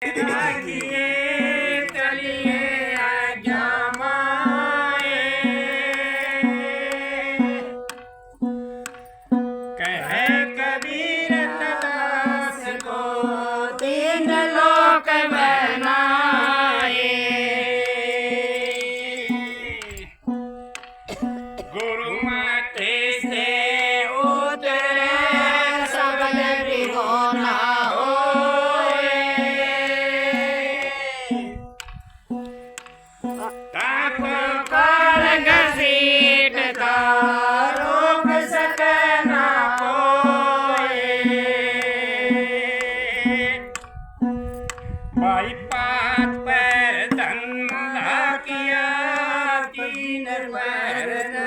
राखिए चलिए आज्ञा माए, कहे कबीर दास को तीन लोक बनाए। गुरु माथे से उतरे सबल त्रिगुण ताप कर घसीटता रोक सकना कोई। भाई पात पर धंधा किया तीन पर न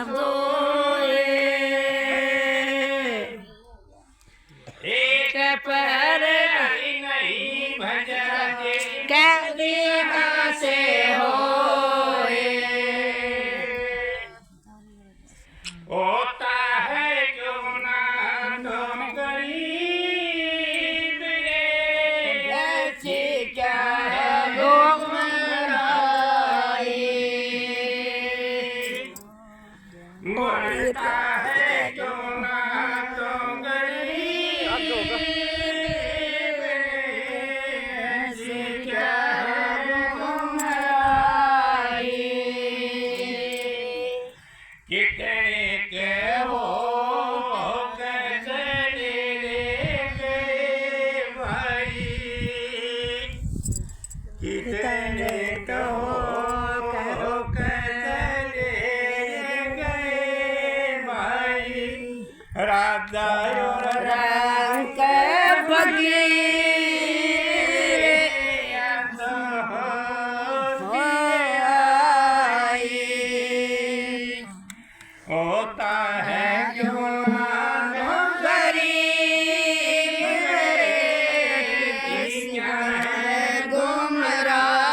सोए, एक पर नहीं भजते कैदिया से होए। होता है क्यों ना तुम गरीब रे, ऐसी क्या है गुमराही। मरता है क्यों ना तुम गरीब रे, ऐसी क्या है गुमराही। कितने के हो कर चले गए भाई, कितने के हो कर चले गए भाई। राधा और रंग फकीर अंत आई। होता है क्यों ना तुम गरीब रे, किसका है गुमराही।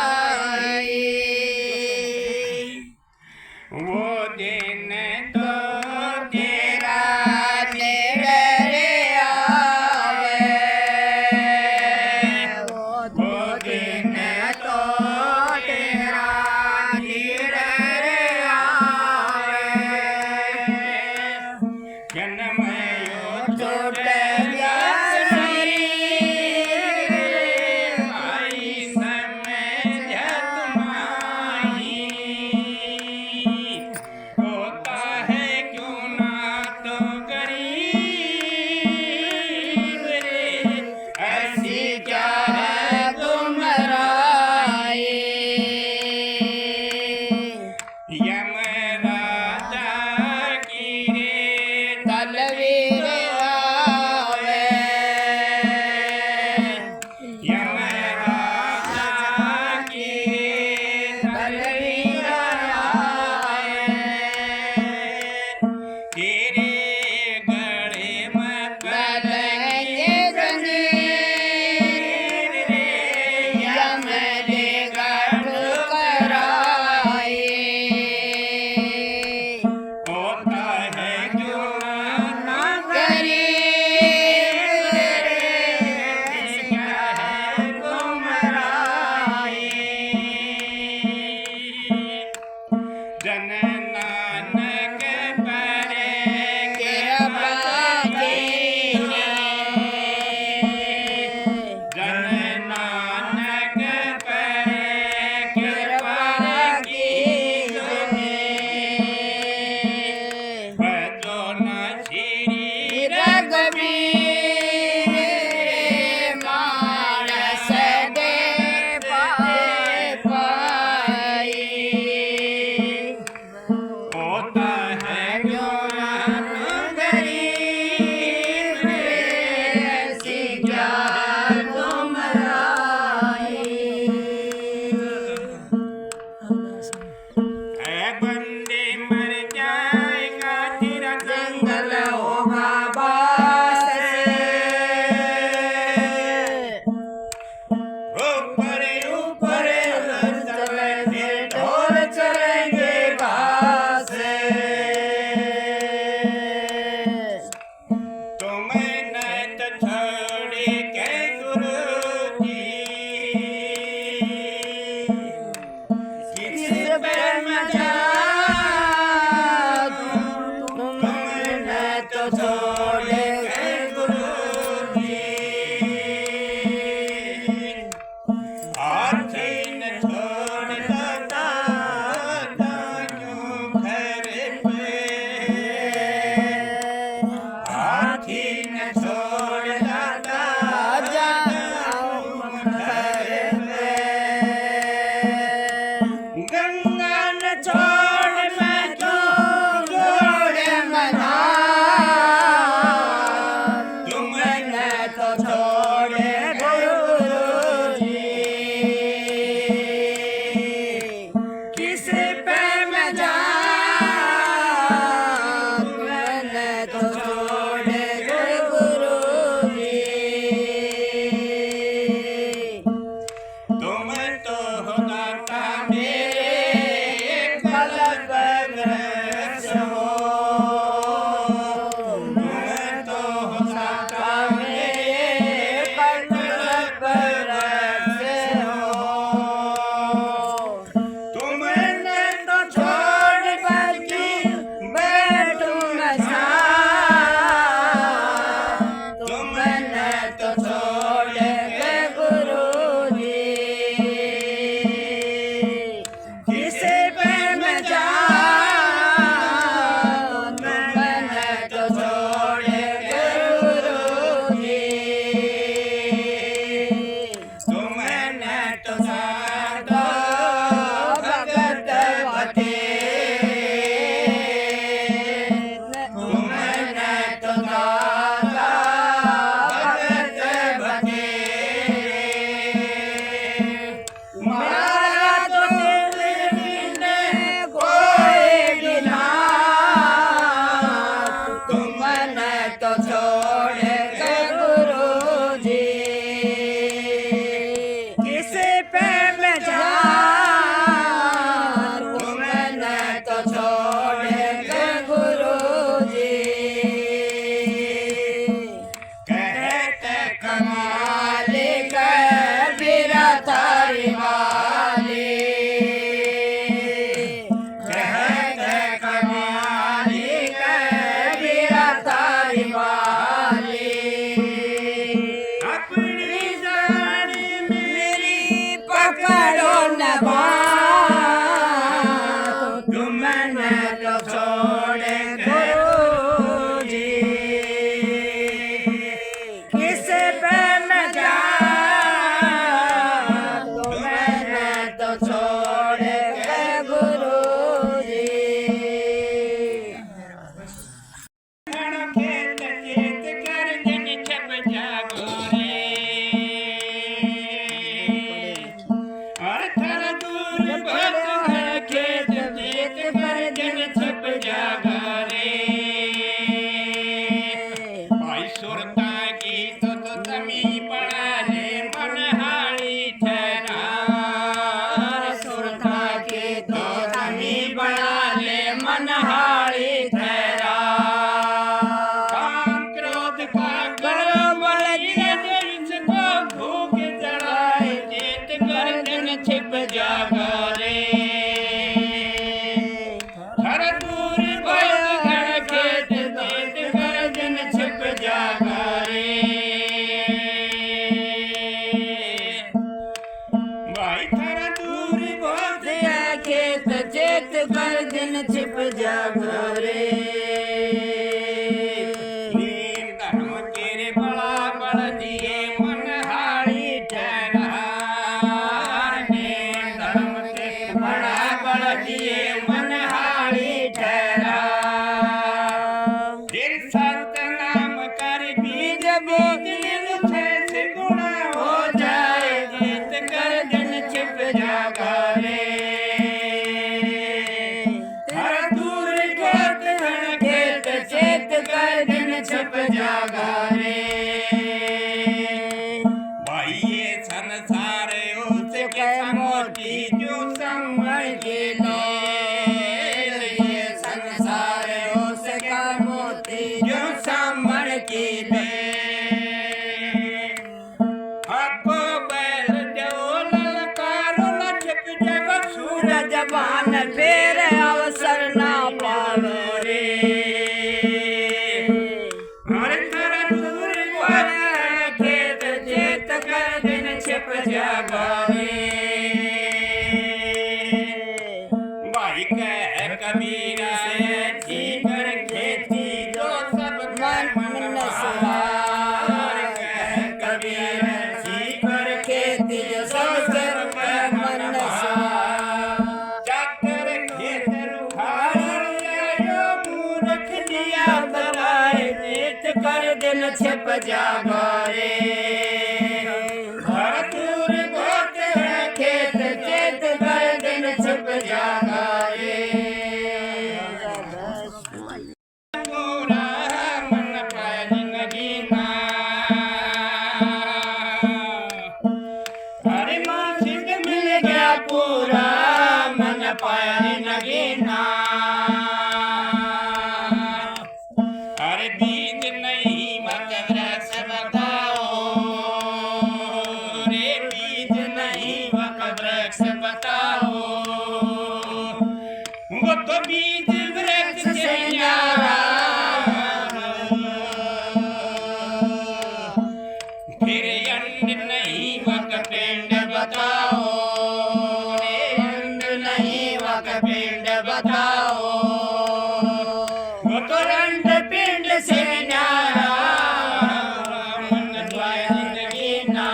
गर्दन छिप जागा रे हर दूर भयो घन खेत चेत गर्दन छिप जागा रे भाई थारा दूर भयो खेत चेत गर्दन छिप जागा रे छिप जागा रे भाई ये संसार उसके मोती जो संभल के ले ये संसार उसका मोती जो संभल के ले आपको बैल जो ललकारो न छिप जागा सूरज बान फेर अवसर ना पावे रे छिप जागा रे भाई कह कबीरा जी कर खेती जो सब मन सवार कह कबीरा जी कर खेती जो सब मन सवार जाकर खेत रुखार जो मूर्ख दिया बनाए नेत कर दिन छिप जागा रे छिप जागा रे पूरा मन पाया जिंदगी ना अरे मासिक मिल गया पूरा मन पाया जिंदगी ना अरे बीज नहीं मत वृक्ष बताओ रे बीज नहीं मत वृक्ष बताओ वो तो बीज वृक्ष से न्यारा फिर अंड नहीं वक पिंड बताओ रे अंड नहीं वक पिंड बताओ वो तो अंड पिंड से न्यारा मन द्वाया जिंदगी ना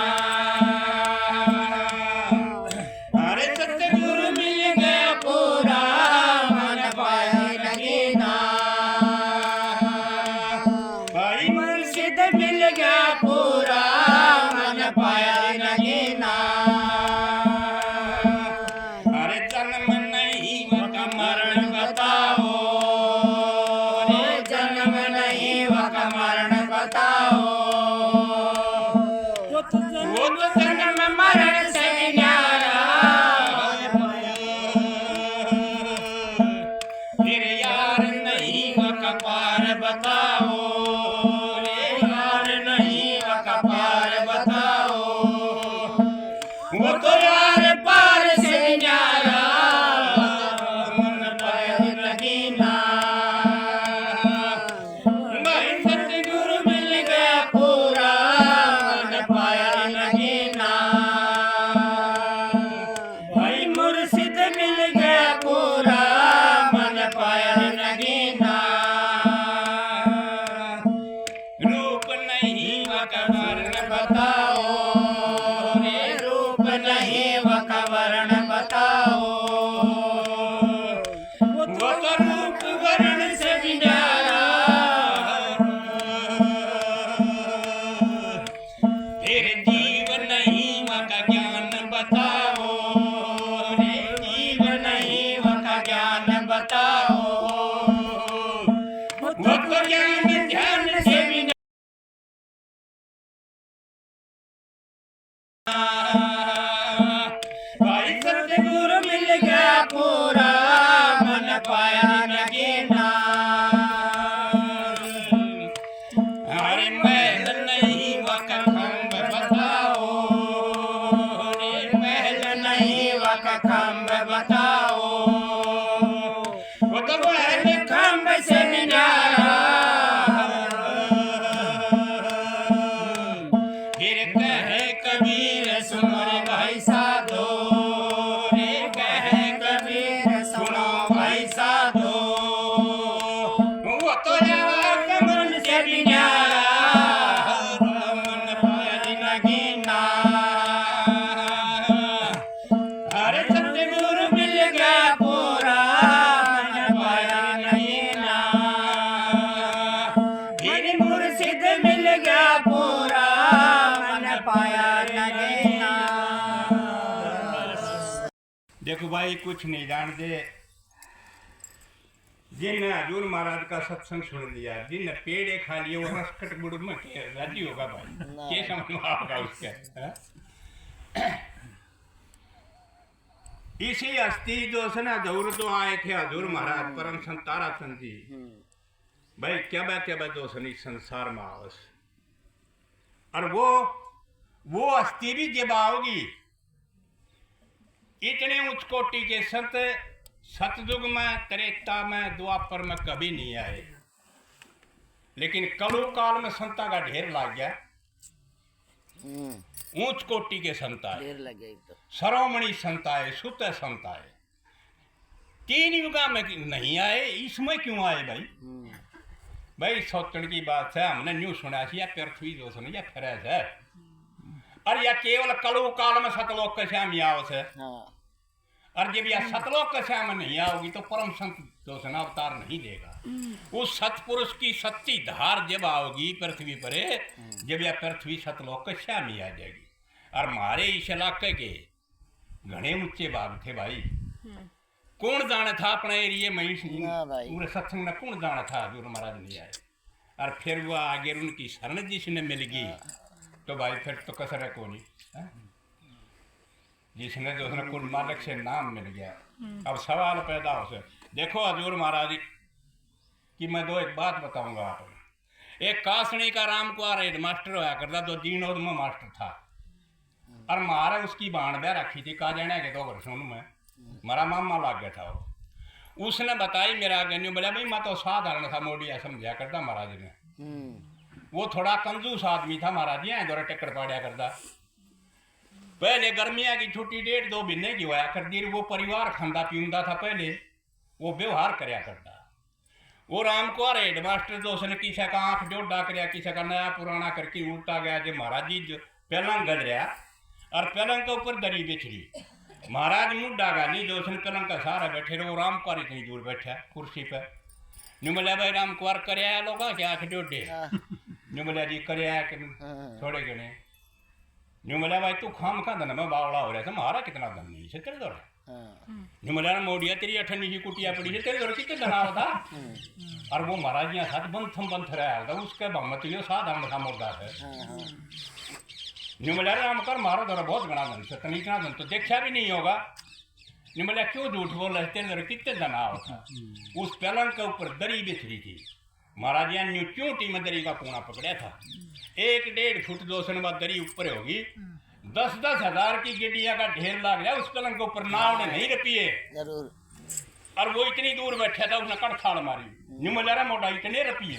अरे सतगुरु मिल गया पूरा भाई मुर्शिद मिल गया पूरा मन पाया नगीना अरे जन्म नहीं वका मरण बताओ रे जन्म नहीं वका मरण बताओ वो तो जन्म मरण से न्यारा फिर यार नहीं वका पार बताओ रे यार नहीं वका पार बताओ वो तो यार पार से न्यारा मन पाया नगीना भाई सतगुरु मिल गया पूरा मन पाया नगीना भाई मुर्शिद मिल गया पूरा मन पाया नगीना रूप नहीं वका वर्ण बताओ रे रूप नहीं वका वर्ण बताओ वो तो रूप वर्ण से भी न्यारा फिर जीव नहीं वका ज्ञान बताओ रे जीव नहीं वका ज्ञान बताओ वो तो ज्ञान ध्यान से भी का खम्भ बताओ, वो तो पहले खम्भ से न्यारा, फिर कहे कबीर सुनो रे भाई साधो, रे कहे कबीर सुनो भाई साधो, वो तो मन से भी न्यारा, मन पाया नगीना, अरे सतगुरु मिल गया पूरा, मन पाया नगीना, फिर मुर्शिद मिल गया पूरा, मन पाया नगीना। देखो भाई कुछ नहीं जानते, जिन हजूर महाराज का सत्संग सुन लिया, जिन पेड़े खा लिए वो रसकट गुड़ में राजी होगा भाई, क्या समझ में आपका उसका। इसी अस्थि जो से ना जरूर तो आए थे हजूर महाराज परम संत ताराचंद जी, भाई क्या दोष नहीं संसार में आवस, और वो अस्थि भी जब आओगी, इतने उच्च कोटि के संत सतयुग में, त्रेता में, द्वापर में कभी नहीं आए, लेकिन कलु काल में संता का ढेर लग गया, ऊंच कोटि के संत आए, सरोमणि संत आए, सुत संत आए, तीन युगा में नहीं आए, इसमें क्यों आए भाई? भाई सोचने की बात है, हमने न्यू सुना या पृथ्वी जो सुनी या फिर है, और या केवल कलु काल में सतलोक के श्याम आवस है, और जब यह सतलोक के श्याम नहीं आओगी तो परम संत दोषण अवतार नहीं देगा। उस सतपुरुष की सच्ची धार जब आओगी पृथ्वी पर, जब यह पृथ्वी सतलोक के श्याम ही आ जाएगी। और हमारे इस इलाके के घने ऊंचे बाग थे भाई, कौन जाना था अपने एरिए में पूरे सत्संग में, कौन जाना था हजूर महाराज नहीं आए, और फिर वो आगे उनकी शरण जिसने मिल गई तो भाई फिर तो कसर है कौन, जिसने जो उसने कुल मालिक से नाम मिल गया। अब सवाल पैदा हो से, देखो हजूर महाराज की मैं दो एक बात बताऊंगा आपको। एक कासनी का राम कुआर हेड मास्टर होया करता, दो दीनोद में मास्टर था, और मारा उसकी बाण ब्याह रखी थी काजणा के 2 वर्षों में, मारा मामा लाग गया था उसने बताई मेरा गन्यू बोला भाई मैं तो साधारण था मोडिया समझा करता महाराज ने, वो थोड़ा कंजूस आदमी था महाराज जी, दौरा टेक्कर पाड़िया करता। पहले गर्मिया की छुट्टी 1.5-2 महीने की होया करती, वो परिवार खांदा पींदा था, पहले वो व्यवहार करया करता। वो राम कुआर हेड मास्टर तो उसने किसी का आंख जोड़ा करया, किसी का नया पुराना करके उल्टा गया, जो महाराज जी जो पलंग गल रहा और पलंग के ऊपर दरी बिछड़ी, महाराज मुड्डा गाली जो उसने पलंग का सहारा बैठे रहे, वो राम कुआर इतनी दूर बैठा कुर्सी पर। निमलिया भाई राम कुआर करया लोग क्या आंख जोड़े, निमलिया जी करया थोड़े घने, निमलिया भाई तू खाम खा धन में बावड़ा हो रहा था, हमारा कितना धन नहीं है तेरे दौरे, निमलिया मोडिया तेरी 8 की कुटिया पड़ी है, तेरे दौरे कितने धन आ था, और वो महाराज यहाँ साथ बंथ रहा था, उसके भमत यो साधारण था मुर्दा है। निमलिया राम कर मारो दौरा बहुत घना धन से, तनी इतना धन तो देखा भी नहीं होगा। निमलिया क्यों झूठ बोल रहे, तेरे दौरे कितने धन आ था। उस पलंग के ऊपर दरी बिछड़ी थी, महाराज यहाँ न्यू चूंटी में दरी का कोना पकड़ा था, 1-1.5 फुट 2 बाद दरी ऊपर होगी, 10-10 हजार की गिड्डिया का ढेर लाग गया उस पलंग के ऊपर, नाव ने नहीं रपिए जरूर, और वो इतनी दूर बैठा था, उसने कड़छाड़ मारी, निमलिया मोटा इतने रपिए,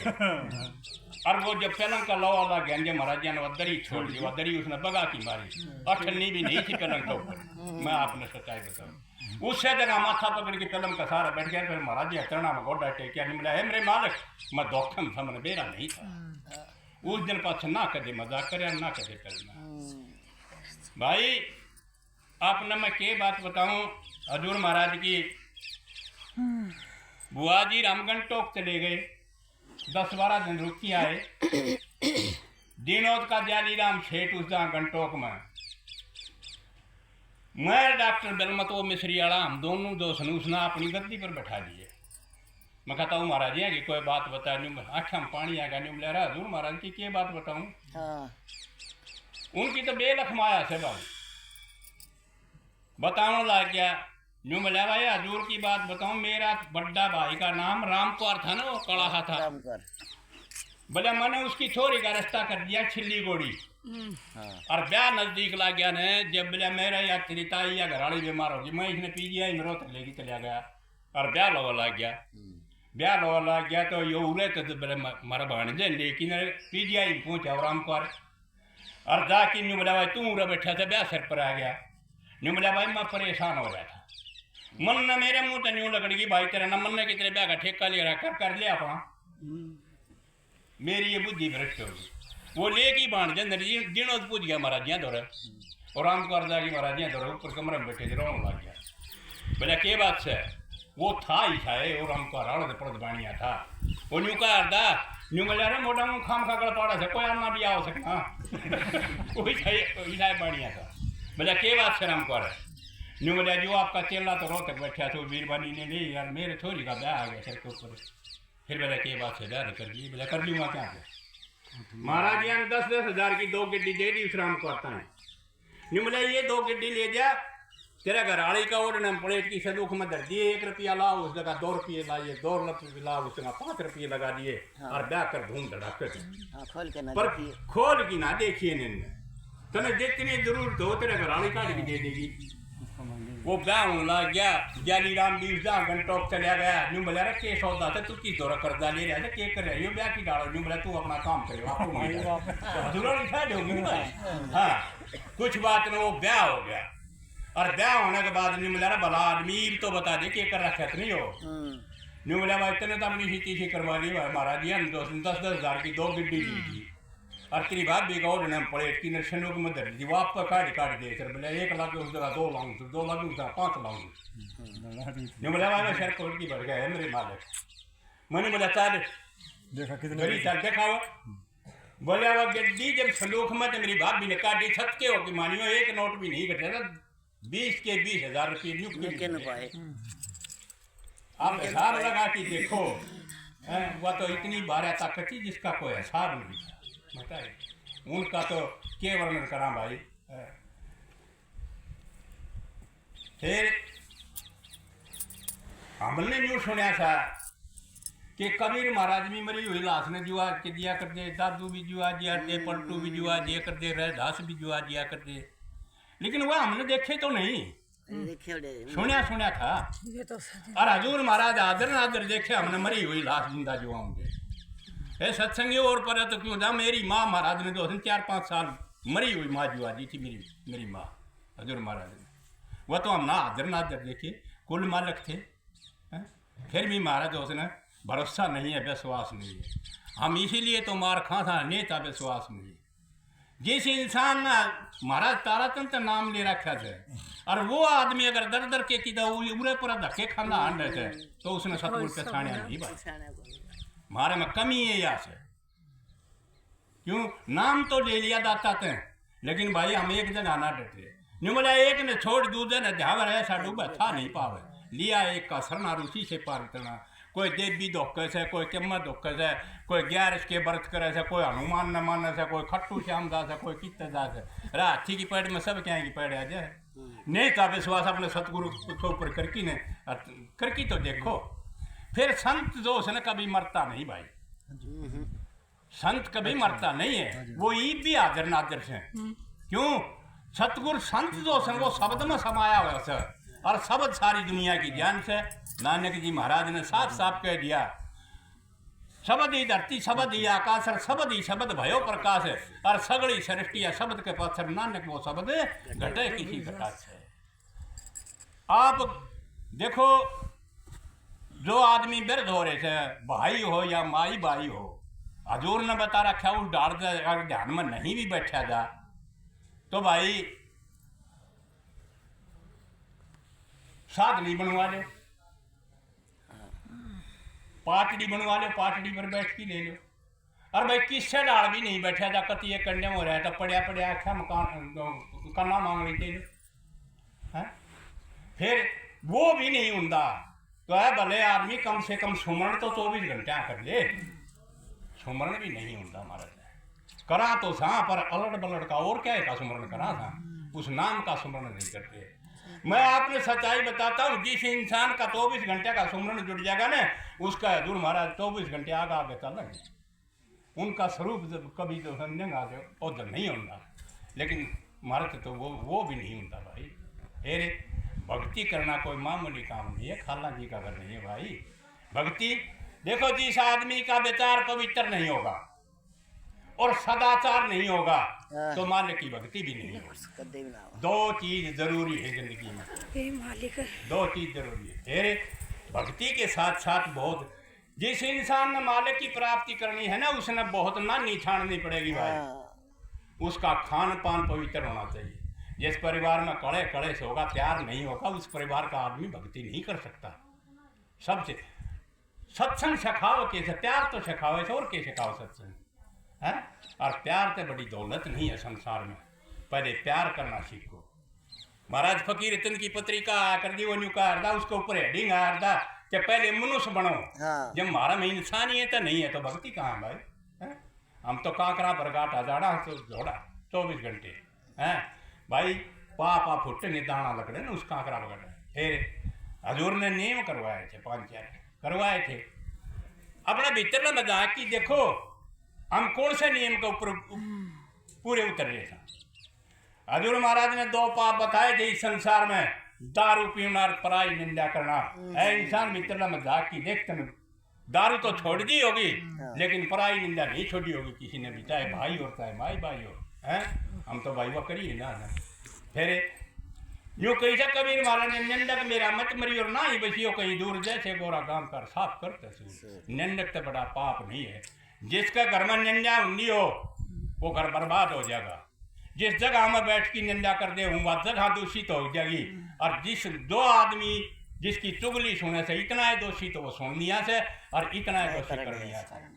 और वो जब पलंग का लोहा लग गया महाराज ने दरी छोड़ दी, वो दरी उसने बगा की मारी, अठन्नी भी नहीं थी पलंग के ऊपर, मैं आपने सच्चाई बताऊँ। उससे जगह माथा पकड़ के पलंग का सारा बैठ गया, फिर महाराज जी चरणा में गोडा टेकिया, निमलिया है मेरे मालिक, मैं दोखम था, मैंने बेरा नहीं था। उस दिन पाछ ना कदे मजाक करे ना कदे करना। भाई आपने मैं के बात बताऊं, हजूर महाराज की बुआ जी रामगढ़ टोक चले गए, 10-12 दिन रुक के आए, दीनोद का जाली राम छेठ उस गंटोक में, मैं डॉक्टर बेलमतो मिश्री वाला, हम दोनों दोस्त ने उसने अपनी गद्दी पर बैठा दिए। मैं कहता हूँ महाराज जी की कोई बात बता, आँखा में पानी आएगा, नहीं मिला रहा हजूर महाराज की क्या बात बताऊँ। उनकी तो बेलख माया से भाई बताने लग गया, न्यू मिला भाई हजूर की बात बताऊँ, मेरा बड्डा भाई का नाम राम कुआर था ना, वो कड़ाहा था, बोले मैंने उसकी छोरी का रिश्ता कर दिया छिल्ली गोड़ी, और ब्याह नजदीक ला गया ने जब बोले मेरा या तेरी ताई या घरवाली बीमार होगी मैं इसने पीजीआई में रोत लेके चला गया और ब्याह लोग लग गया ब्याह लोग लग गया तो ये उरे तो बोले मारा भाणजे लेकिन पीजीआई पहुंचा और हमको और जाके न्यू बोला भाई तू उरे बैठा था ब्याह सिर पर आ गया न्यू बोला भाई मैं परेशान हो गया था मन न मेरे मुंह तो न्यू लगड़गी भाई तेरा न मन ने कि तेरे ब्याह का ठेका ले रहा कर लिया अपना मेरी ये बुद्धि भ्रष्ट होगी वो लेके भाणजे जिनो पूछ गया महाराज जी दौरे और राम को अर्जा की महाराज जी दौरे ऊपर कमरे में बैठे थे रोने लग गया बोला के बात से वो था ही था और हमको हराड़ पड़त बाणिया था वो न्यू का अर्दा न्यू मिला रहे मोटा मुँह खाम खाकर पड़ा से कोई आना भी आओ सकना वही था बाणिया था बोला के बात से राम को न्यू मिला जो आपका चेला तो रो तक बैठा तो वीरबानी ने नहीं यार मेरे छोरी का ब्याह आ गया सर के ऊपर फिर बोला के बात से ब्याह कर दी बोला कर ली वहाँ क्या महाराज जी ने 10-10 हज़ार की 2 गड्डी दे दी उस राम को आता है न्यू बोला ये 2 गड्डी ले जा तेरा घरवाली का ऑर्डर प्लेट की संदूक में धर दिए 1 रुपया लाओ उस जगह 2 रुपये लाइए 2 रुपये लाओ उस जगह 5 रुपये लगा दिए और ब्याह कर धूम धड़ाक पर खोल की ना देखिए तुम्हें जितनी जरूरत हो तेरे घरवाली काट की दे देगी वो ब्याह होने लग गया जाली राम भी घंटों चला गया न्यू बोला रे के सौदा था तू की दौरा कर्जा ले रहा था के कर रही हो ब्याह की डालो न्यू बोला तू अपना काम करे हाँ कुछ बात में वो ब्याह हो गया और ब्याह होने के बाद न्यू बोला भला आदमी तो बता दे के कर रखा नहीं हो न्यू बोला भाई तेने तो अपनी सीटी से करवा ली महाराज जी 10-10 हज़ार की 2 गड्डी ली थी और तेरी बात भी गौर ने प्लेट की नशनों की मदद दी वो आपका काट दे सर बोले 1 लाख उस जगह 2 लाऊंगा 2 लाख उस 5 लाऊंगा न्यू बोला भाई शहर कोर्ट की बढ़ गया है मेरे मालिक मैंने बोला चार देखा कितने चार देखा हुआ बोले वो गड्डी जब संदूक में तो मेरी बात भी ने काटी छत के होगी मानियो 1 नोट भी नहीं कटे ना 20 के 20,000 रुपये नियुक्त पाए आप हिसाब लगा के देखो वह तो इतनी भारी ताकत थी जिसका कोई हिसाब नहीं था बताए उनका तो के वर्णन करा भाई फिर हमने न्यू सुना था कि कबीर महाराज भी मरी हुई लाश ने जुआ के दिया करते दादू भी जुआ दिया करते पलटू भी जुआ दिया करते रैदास भी जुआ दिया करते लेकिन वह हमने देखे तो नहीं सुना था और हजूर महाराज आदर देखे हमने मरी हुई लाश जिंदा जुआ होंगे ए सत्संगी और पर तो क्यों था मेरी माँ महाराज ने 4-5 साल मरी हुई माँ जुआ दी थी मेरी माँ हजूर महाराज ने वह तो हम ना आदर देखे कुल मालक थे फिर भी महाराज उसने भरोसा नहीं है विश्वास नहीं है हम इसीलिए तो मार खा था नेता विश्वास नहीं जिस इंसान ने महाराज ताराचंद नाम ले रखा था और वो आदमी अगर दर के की उरे पर धक्के खाना आंडे थे तो उसने सतगुरु पे छाने नहीं भाई हमारे में कमी है यहाँ से क्यों नाम तो ले लिया दाता थे लेकिन भाई हम एक जगह ना डटे न्यू बोला एक ने छोड़ दूसरे ने ध्यावर ऐसा डूबा था नहीं पावे लिया एक का सरना रूसी से पार करना कोई देवी धोखे से कोई किम्मत धोखे से कोई 11 के व्रत करे से कोई हनुमान न माने से कोई खट्टू श्याम दास है कोई कितने दास है हाथी की पेड़ में सब क्या की पेड़ आ जाए नहीं था विश्वास अपने सतगुरु के ऊपर करकी तो देखो फिर संत जो उसने कभी मरता नहीं भाई संत कभी मरता नहीं है वो ईद भी हाजिर नाजिर से क्यों सतगुरु संत जो वो शब्द में समाया हुआ सर और शब्द सारी दुनिया की ज्ञान से नानक जी महाराज ने साफ साफ कह दिया शब्द ही धरती शब्द ही आकाश और शब्द ही शब्द भयो प्रकाश है और सगड़ी सृष्टि या शब्द के पत्थर नानक वो शब्द घटे किसी घटा से आप देखो जो आदमी वृद्ध हो रहे थे भाई हो या माई भाई हो हजूर ने बता रखा उस डाल अगर ध्यान में नहीं भी बैठा जा तो भाई साधनी बनवा लो पाटड़ी बनवा लो पाटड़ी पर बैठ के ले लो और भाई किससे डाल भी नहीं बैठा जा कति ये कंडे में हो रहा है तो पड़िया आख्या मकान कन्ना मांग रही थे फिर वो भी नहीं होता तो है भले आदमी कम से कम सुमरण तो 24 घंटे कर ले सुमरण भी नहीं होता हमारा करा तो सा पर अलट बलट का और क्या है का सुमरण करा था उस नाम का सुमरण नहीं करते मैं आपने सच्चाई बताता हूँ जिस इंसान का 24 घंटे का सुमरण जुड़ जाएगा ना उसका हजूर महाराज 24 घंटे आगे चलेंगे उनका स्वरूप जब कभी जो समझेगा तो उधर नहीं होता, लेकिन मर्द तो वो भी नहीं होता भाई। फिर भक्ति करना कोई मामूली काम नहीं है, खाला जी का घर नहीं है भाई। भक्ति देखो, जिस आदमी का विचार पवित्र नहीं होगा और सदाचार नहीं होगा तो मालिक की भक्ति भी नहीं होगी। दो चीज जरूरी है जिंदगी में, दो चीज जरूरी है। फिर भक्ति के साथ साथ बहुत, जिस इंसान ने मालिक की प्राप्ति करनी है ना, उसने बहुत नानी छाननी पड़ेगी भाई। उसका खान पान पवित्र होना चाहिए। जिस परिवार में कड़े कड़े से होगा, प्यार नहीं होगा, उस परिवार का आदमी भक्ति नहीं कर सकता। सबसे सत्संग सिखाओ कैसे, प्यार तो सिखाओ और कैसे सिखाओ सत्संग है। और प्यार तो बड़ी दौलत नहीं है संसार में, पहले प्यार करना सीखो। महाराज फकीर इतन की पत्रिका कर दी, वो न्यू का हरदा, उसके ऊपर हेडिंग हरदा कि पहले मनुष्य बनो। जब हमारा में इंसानियत नहीं है तो भक्ति कहाँ है भाई। हम तो काकरा बरगाटा जाड़ा तो जोड़ा 24 घंटे हैं भाई। पापा फुट ने दाना लकड़े ना उस काकरा बगड़। फिर हजूर ने नियम करवाए थे, 5-4 करवाए थे अपने भीतर में मजाक की। देखो हम कौन से नियम के ऊपर पूरे उतर रहे थे। हजूर महाराज ने 2 पाप बताए थे इस संसार में, दारू पीना और पराई निंदा करना। ऐ इंसान भीतर में मजाक की, देख तुम दारू तो छोड़ दी होगी लेकिन पराई निंदा नहीं छोड़ी होगी किसी ने भी, चाहे भाई हो चाहे माई भाई हो। हैं हम तो भाई वो करिए ना। फिर यूँ कही था कबीर महाराज ने, निंदक मेरा मत मरी और ना ही बसियो कहीं दूर, जैसे गोरा गांव कर साफ करते सूर। निंदक तो बड़ा पाप नहीं है। जिसका घर में निंदा हुई हो वो घर बर्बाद हो जाएगा। जिस जगह में बैठ की निंदा कर दे वह जगह दूषित हो जाएगी। और जिस 2 आदमी जिसकी चुगली सुने से इतना है दोषी तो वो सुननिया से, और इतना है दोषी करनिया से।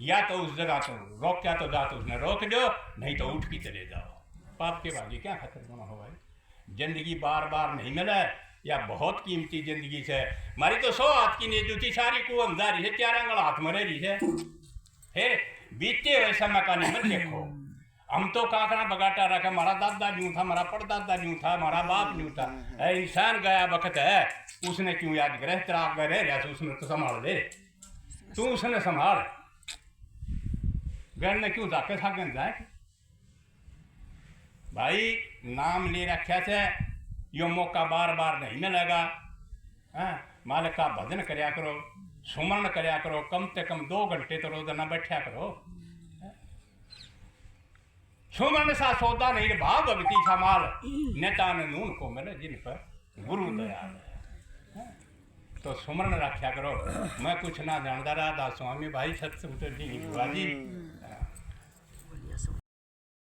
या तो उस जगह तो रोक, क्या तो जा तो उसने रोक दो, नहीं तो उठ के चले जाओ। पाप के भागी क्या खत्म होना हो भाई। जिंदगी बार बार नहीं मिला है, या बहुत कीमती जिंदगी से। हमारी तो 100 हाथ की नहीं जूती सारी को अंधारी है, 4 आंगल हाथ में रही है। फिर बीते हुए समय का नहीं मत देखो। हम तो काकड़ा बगाटा रखा, हमारा दादा न्यू था, हमारा परदादा न्यू था, हमारा बाप न्यू था। इंसान गया वक्त है, उसने क्यों याद करे तेरा आगे रह रहा, उसने तो संभाल दे, तू उसने संभाल। घर ने क्यों जाके सागन जाए भाई। नाम ले रखा से यो मौका बार बार नहीं मिलेगा। मालिक का भजन करया करो, सुमरण करया करो, कम से कम 2 घंटे तो रोजाना बैठा करो। सुमरण सा सौदा नहीं भाव भक्ति सा माल, नेता ने नून को मिले जिन पर गुरु दयाल है। तो सुमरण रखा करो। मैं कुछ ना जानता रहा था स्वामी भाई, सत्संग तो जी बुआ जी